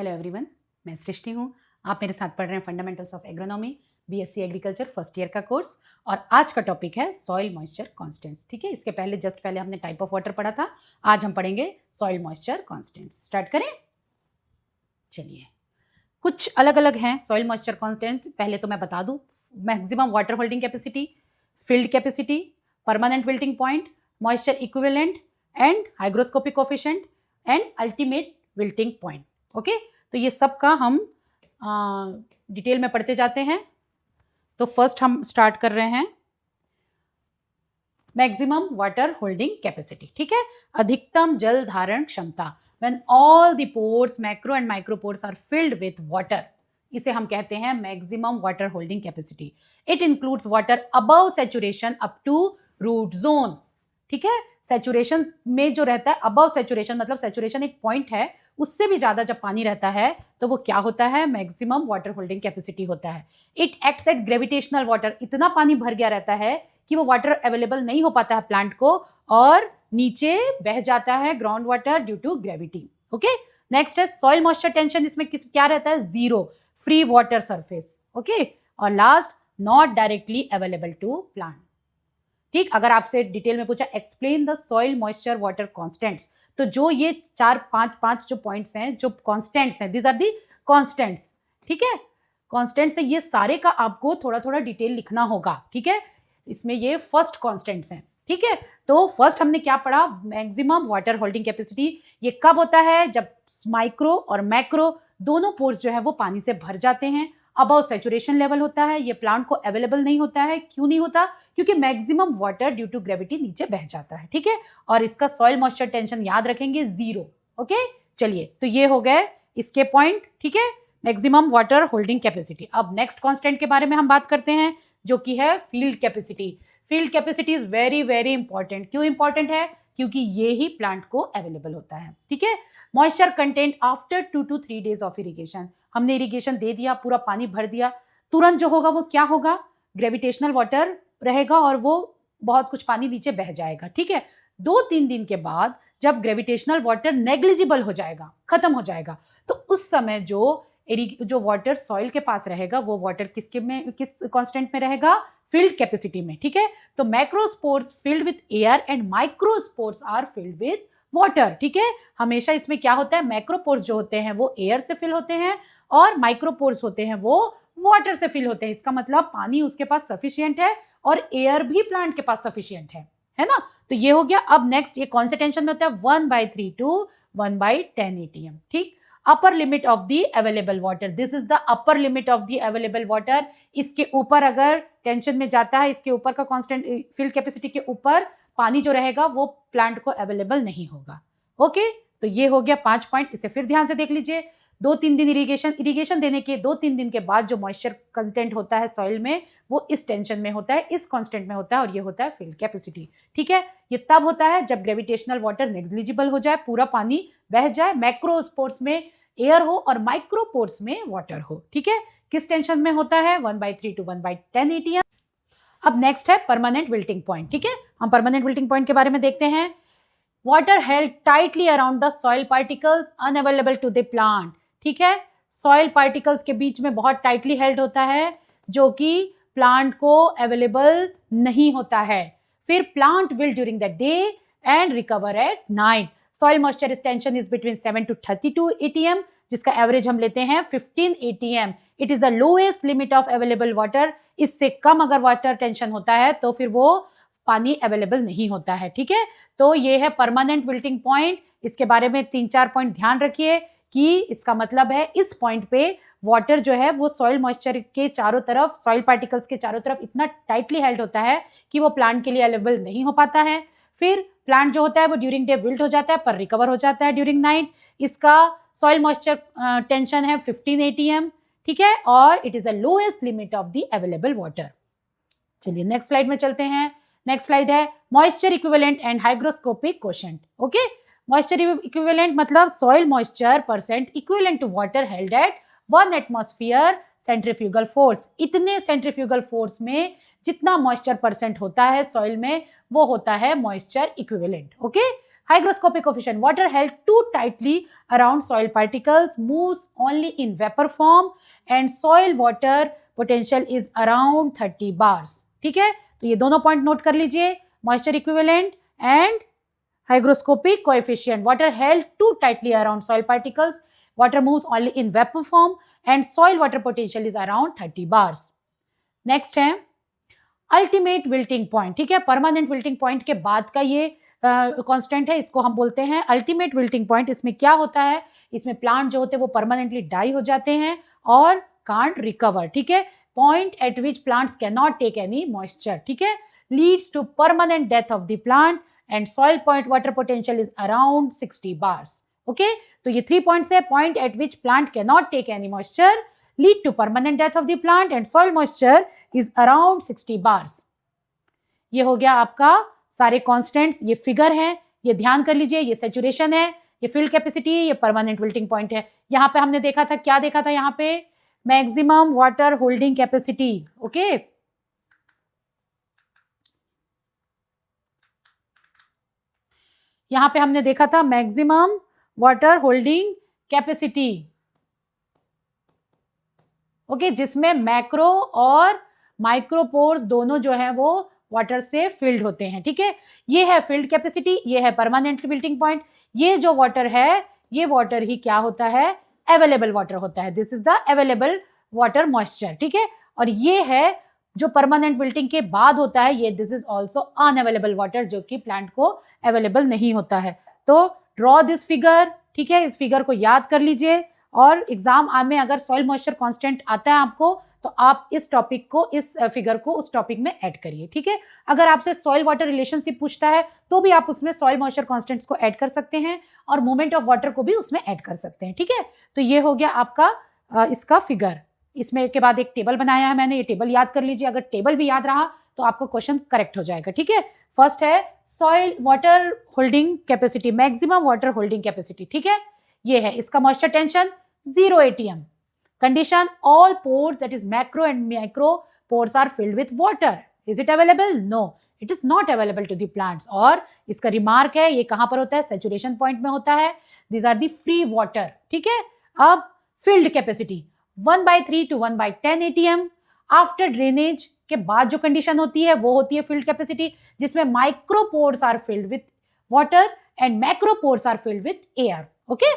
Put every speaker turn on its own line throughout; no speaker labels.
Hello everyone, मैं सृष्टि हूँ। आप मेरे साथ पढ़ रहे हैं fundamentals of agronomy BSc agriculture first year का कोर्स और आज का टॉपिक है सॉइल मॉइस्चर कांस्टेंट्स। ठीक है, इसके पहले जस्ट पहले हमने टाइप ऑफ वाटर पढ़ा था। आज हम पढ़ेंगे सॉइल मॉइस्चर कांस्टेंट्स। स्टार्ट करें। चलिए, कुछ अलग अलग हैं सॉइल मॉइस्चर कांस्टेंट। पहले तो मैं बता दूं, maximum water holding capacity, field capacity, permanent wilting point, moisture equivalent and hygroscopic coefficient and ultimate wilting point. Okay, तो ये सब का हम डिटेल में पढ़ते जाते हैं। तो फर्स्ट हम स्टार्ट कर रहे हैं मैक्सिमम वाटर होल्डिंग कैपेसिटी। ठीक है, अधिकतम जल धारण क्षमता। When all the pores, macro and micropores are filled with water, इसे हम कहते हैं maximum water holding capacity. It includes water above saturation up to root zone. ठीक है, सैचुरेशन में जो रहता है, अबव सैचुरेशन मतलब सैचुरेशन एक पॉइंट है, उससे भी ज्यादा जब पानी रहता है तो वो क्या होता है, मैक्सिमम वाटर होल्डिंग कैपेसिटी होता है। It acts at gravitational water, इतना पानी भर गया रहता है कि वो वाटर अवेलेबल नहीं हो पाता है प्लांट को और नीचे बह जाता है ground water due to gravity. Okay, next है सॉइल मॉइस्चर टेंशन। इसमें क्या रहता है, zero, free water surface. Okay, और last not directly available to plant. ठीक, अगर आपसे डिटेल में पूछा explain the soil moisture water constants, तो जो ये चार पांच जो पॉइंट्स हैं, जो कांस्टेंट्स हैं, दिस आर दी कांस्टेंट्स। ठीक है, कांस्टेंट्स है, ये सारे का आपको थोड़ा थोड़ा डिटेल लिखना होगा। ठीक है, इसमें ये फर्स्ट कांस्टेंट्स हैं। ठीक है, तो फर्स्ट हमने क्या पढ़ा, मैक्सिमम वाटर होल्डिंग कैपेसिटी। ये कब होता है, जब माइक्रो और मैक्रो दोनों पोर्स जो है वो पानी से भर जाते हैं, अबव सैचुरेशन लेवल होता है, ये प्लांट को अवेलेबल नहीं होता है। क्यों नहीं होता, क्योंकि maximum water due to gravity नीचे बह जाता है। ठीक है, और इसका सॉइल मॉइस्चर टेंशन याद रखेंगे, जीरो। ओके, चलिए, तो ये हो गए इसके पॉइंट। ठीक है, मैक्सिमम वाटर होल्डिंग कैपेसिटी। अब नेक्स्ट कांस्टेंट के बारे में हम बात करते हैं, जो कि है field capacity. Field capacity is very very important. क्यों इंपॉर्टेंट है, क्योंकि ये ही प्लांट को अवेलेबल होता है। ठीक है, moisture content after 2 to 3 days of irrigation. हमने इरिगेशन दे दिया, पूरा पानी भर दिया, तुरंत जो होगा वो क्या होगा, ग्रेविटेशनल वाटर रहेगा और वो बहुत कुछ पानी नीचे बह जाएगा। ठीक है, 2-3 दिन के बाद जब ग्रेविटेशनल वाटर नेग्लिजिबल हो जाएगा, खत्म हो जाएगा, तो उस समय जो वाटर सॉइल के पास रहेगा वो वाटर किस कांस्टेंट में रहेगा, फील्ड कैपेसिटी में। ठीक है, तो macrospores filled with air and microspores are filled with water. ठीक है, हमेशा इसमें क्या होता है, मैक्रोपोर्स जो होते हैं वो एयर से फिल होते हैं और माइक्रोपोर्स होते हैं वो वाटर से फिल होते हैं। इसका मतलब पानी उसके पास सफिशियंट है और एयर भी प्लांट के पास सफिशियंट है ना। तो ये हो गया। अब नेक्स्ट, ये कौन से टेंशन में होता है, 1/3 to 1/10 ATM। ठीक, upper limit of the available water, this is the upper limit of the available water. इसके ऊपर अगर टेंशन में जाता है, इसके ऊपर का कांस्टेंट फील्ड कैपेसिटी के ऊपर पानी जो रहेगा वो प्लांट को अवेलेबल नहीं होगा। ओके, तो ये हो गया 5 पॉइंट। इसे फिर ध्यान से देख लीजिए। 2-3 दिन इरिगेशन देने के 2-3 दिन के बाद जो मॉइस्चर कंटेंट होता है सॉइल में वो इस टेंशन में होता है, इस कांस्टेंट में होता है, और ये होता है फील्ड कैपेसिटी। ठीक है, ये तब होता है जब ग्रेविटेशनल वाटर नेग्लिजिबल हो जाए, पूरा पानी बह जाए, मैक्रोस्पोर्स में एयर हो और माइक्रोपोर्स में वाटर हो। ठीक है, किस टेंशन में होता है, 1/3 to 1/10 ATM। अब नेक्स्ट है परमानेंट विल्टिंग पॉइंट। ठीक है, हम परमानेंट विल्टिंग पॉइंट के बारे में देखते हैं। Water held tightly around the soil particles unavailable to the plant. ठीक है, सॉइल पार्टिकल्स के बीच में बहुत टाइटली हेल्ड होता है, जो कि प्लांट को अवेलेबल नहीं होता है। फिर plant will during the day and recover at night. Soil moisture tension is between 7 to 32 ATM, जिसका एवरेज हम लेते हैं 15 ATM। It is the lowest limit of available water. इससे कम अगर वाटर टेंशन होता है तो फिर वो पानी अवेलेबल नहीं होता है। ठीक है, तो ये है परमानेंट विल्टिंग पॉइंट। इसके बारे में 3-4 पॉइंट ध्यान रखिए कि इसका मतलब है इस पॉइंट पे वाटर जो है वो सॉइल मॉइस्चर के चारों तरफ, सॉइल पार्टिकल्स के चारों तरफ इतना टाइटली हेल्ड होता है कि वो प्लांट के लिए अवेलेबल नहीं हो पाता है। फिर प्लांट जो होता है वो ड्यूरिंग डे विल्ट हो जाता है पर रिकवर हो जाता है ड्यूरिंग नाइट। इसका सॉइल मॉइस्चर टेंशन है 15 ATM। ठीक है, और it is the lowest limit of the available water. चलिए नेक्स्ट स्लाइड में चलते हैं। नेक्स्ट स्लाइड है moisture equivalent and hygroscopic coefficient. Okay, moisture equivalent मतलब soil moisture percent equivalent to water held at 1 atmosphere centrifugal force. इतने centrifugal force में जितना moisture percent होता है सॉइल में वो होता है moisture equivalent. Okay, hygroscopic coefficient, water held too tightly around soil particles moves only in vapor form and soil water potential is around 30 bars. ठीक है, तो ये दोनों पॉइंट नोट कर लीजिए, moisture equivalent and hygroscopic coefficient. Water held too tightly around soil particles, water moves only in vapor form and soil water potential is around 30 bars. Next है ultimate wilting point. ठीक है, permanent wilting point के बाद का ये constant है, इसको हम बोलते हैं अल्टीमेट विल्टिंग पॉइंट. इसमें क्या होता है, इसमें प्लांट जो होते हैं वो परमानेंटली डाई हो जाते हैं और कांट रिकवर. ठीक है, point at which plants can not take any moisture. ठीक है, leads to permanent death of the plant and soil point water potential is around 60 bars. Okay, तो ये 3 पॉइंट्स है. Point at which plant can not take any moisture, lead to permanent death of the plant and soil moisture is around 60 bars. ये हो गया आपका सारे constants. ये figure है, ये ध्यान कर लीजिए. ये सैचुरेशन है, ये फील्ड कैपेसिटी, ये परमानेंट विल्टिंग पॉइंट है. यहाँ पे हमने देखा था, क्या देखा था यहाँ पे, maximum water holding capacity. Okay, यहाँ पे हमने देखा था maximum water holding capacity. Okay, जिसमें मैक्रो और माइक्रोपोर्स दोनों जो है वो वाटर से फिल्ड होते हैं. ठीक है, ये है फील्ड कैपेसिटी, ये है परमानेंट विल्टिंग पॉइंट. ये जो वाटर है, ये वाटर ही क्या होता है, अवेलेबल वाटर होता है. This is the available water moisture. ठीक है, और ये है जो परमानेंट विल्टिंग के बाद होता है, ये this is also unavailable water, जो कि प्लांट को अवेलेबल नहीं होता है. तो ड्रॉ दिस फिगर. ठीक है, इस फिगर को याद कर लीजिए और एग्जाम में अगर सॉइल मॉइस्चर कांस्टेंट आता है आपको, तो आप इस टॉपिक को, इस फिगर को उस टॉपिक में ऐड करिए. ठीक है, अगर आपसे सॉइल वाटर रिलेशनशिप पूछता है तो भी आप उसमें सॉइल मॉइस्चर कांस्टेंट्स को ऐड कर सकते हैं और मूवमेंट ऑफ वाटर को भी उसमें ऐड कर सकते हैं. ठीक है, तो ये हो गया आपका इसका फिगर. इसमें के बाद एक टेबल बनाया है मैंने, ये टेबल याद कर लीजिए. अगर टेबल भी याद रहा तो आपका क्वेश्चन करेक्ट हो जाएगा. ठीक है, फर्स्ट है soil water holding capacity, maximum water holding capacity. ठीक है, ये है इसका moisture tension 0 atm. Condition, all pores, that is macro and micro pores, are filled with water. Is it available? No, it is not available to the plants. और इसका remark है, ये कहाँ पर होता है, सैचुरेशन पॉइंट में होता है. These are the free water. ठीक है, अब field capacity 1/3 to 1/10 atm. After drainage के बाद जो कंडीशन होती है वो होती है फील्ड कैपेसिटी, जिसमें micropores are filled with water and macropores are filled with air. Okay,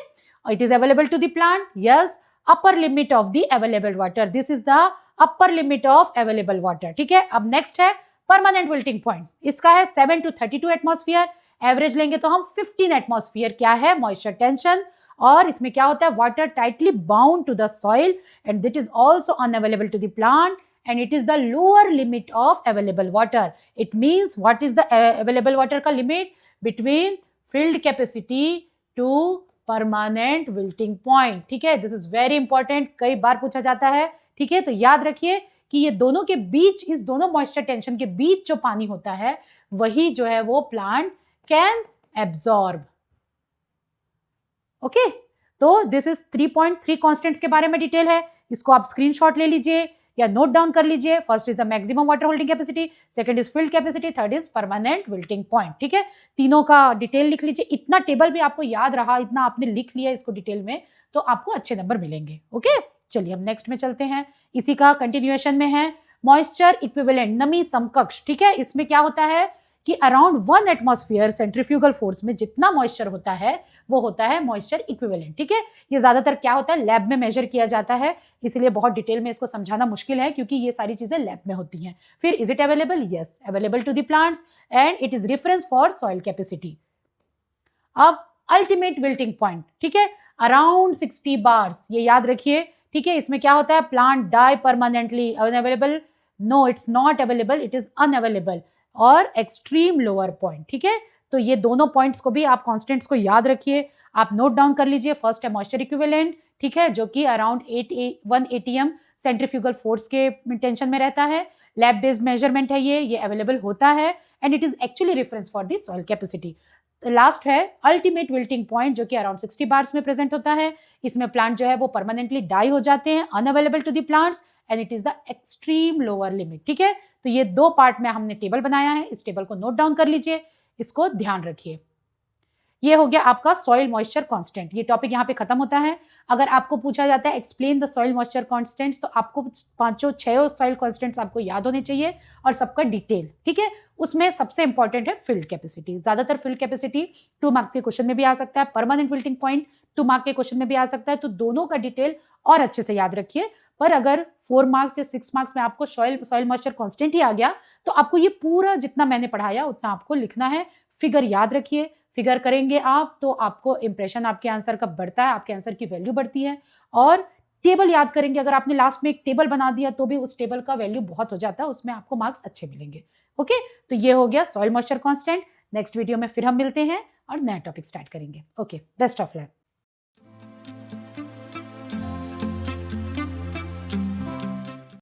it is available to the plant. Yes, upper limit of the available water. This is the upper limit of available water. ठीक है, अब next है permanent wilting point. इसका है 7 to 32 atmosphere. Average लेंगे तो हम 15 atmosphere. क्या है, मॉइस्चर टेंशन. और इसमें क्या होता है, water tightly bound to the soil and that is also unavailable to the plant and it is the lower limit of available water. It means what is the available water का limit between filled capacity to permanent wilting point. ठीक है, this is very important, कई बार पूछा जाता है. ठीक है, तो याद रखिए कि ये दोनों के बीच, इस दोनों मॉइस्चर टेंशन के बीच जो पानी होता है वही जो है वो प्लांट कैन एब्जॉर्ब. ओके, तो दिस इज 3.3 कॉन्स्टेंट्स के बारे में डिटेल है. इसको आप स्क्रीनशॉट ले लीजिए या नोट डाउन कर लीजिए. First is the maximum water holding capacity, second is field capacity, third is permanent wilting point. ठीक है, तीनों का डिटेल लिख लीजिए. इतना टेबल भी आपको याद रहा, इतना आपने लिख लिया इसको डिटेल में, तो आपको अच्छे नंबर मिलेंगे. ओके, चलिए हम नेक्स्ट में चलते हैं. इसी का कंटिन्यूएशन में है मॉइस्चर इक्विवेलेंट, नमी समकक्ष. ठीक है, इसमें क्या होता है कि अराउंड 1 एटमॉस्फेयर सेंट्रीफ्यूगल फोर्स में जितना मॉइस्चर होता है वो होता है मॉइस्चर इक्विवेलेंट. ठीक है, ये ज्यादातर क्या होता है, लैब में मेजर किया जाता है, इसलिए बहुत डिटेल में इसको समझाना मुश्किल है क्योंकि ये सारी चीजें लैब में होती हैं. फिर is it available, yes, available to the plants and it is reference for soil capacity. अब अल्टीमेट विल्टिंग पॉइंट. ठीक है, अराउंड 60 बार्स, ये याद रखिए. ठीक है, इसमें क्या होता है, plant die permanently. Unavailable, no it's not available, it is unavailable. और एक्सट्रीम लोअर पॉइंट. ठीक है, तो ये दोनों पॉइंट्स को भी आप कांस्टेंट्स को याद रखिए, आप नोट डाउन कर लीजिए. फर्स्ट है मॉइस्चर इक्विवेलेंट. ठीक है, जो कि अराउंड 1 atm सेंट्रीफ्यूगल फोर्स के टेंशन में रहता है. लैब बेस्ड मेजरमेंट है ये अवेलेबल होता है and it is actually reference for the soil capacity. Last है अल्टीमेट विल्टिंग पॉइंट, जो कि अराउंड 60 बार्स में प्रेजेंट होता है. इसमें प्लांट जो है वो परमानेंटली डाई हो जाते हैं, unavailable to the plants and it is the extreme lower limit. ठीक है, तो ये 2 पार्ट में हमने टेबल बनाया है, इस टेबल को नोट डाउन कर लीजिए, इसको ध्यान रखिए. ये हो गया आपका सॉइल मॉइस्चर कांस्टेंट। ये टॉपिक यहाँ पे खत्म होता है। अगर आपको पूछा जाता है explain the soil moisture constants, तो आपको पांचों छह सॉइल कांस्टेंट्स आपको याद होने चाहिए और सबका डिटेल, ठीक है। उसमें सबसे इंपॉर्टेंट है फील्ड कैपेसिटी। ज्यादातर फील्ड कैपेसिटी 2 मार्क्स के क्वेश्चन में भी आ सकता है, परमानेंट विल्टिंग पॉइंट 2 मार्क के क्वेश्चन में भी आ सकता है, तो दोनों का डिटेल और अच्छे से याद रखिए। पर अगर 4 मार्क्स या 6 मार्क्स में आपको सॉइल मॉइस्चर कांस्टेंट ही आ गया, तो आपको ये पूरा जितना मैंने पढ़ाया उतना आपको लिखना है। फिगर याद रखिए, फिगर करेंगे आप तो आपको इंप्रेशन आपके आंसर का बढ़ता है, आपके आंसर की वैल्यू बढ़ती है। और टेबल याद करेंगे, अगर आपने लास्ट में एक टेबल बना दिया तो भी उस टेबल का वैल्यू बहुत हो जाता है, उसमें आपको मार्क्स अच्छे मिलेंगे। ओके, तो ये हो गया soil moisture constant. Next video में फिर हम मिलते हैं और नया टॉपिक स्टार्ट करेंगे। Okay, best of luck.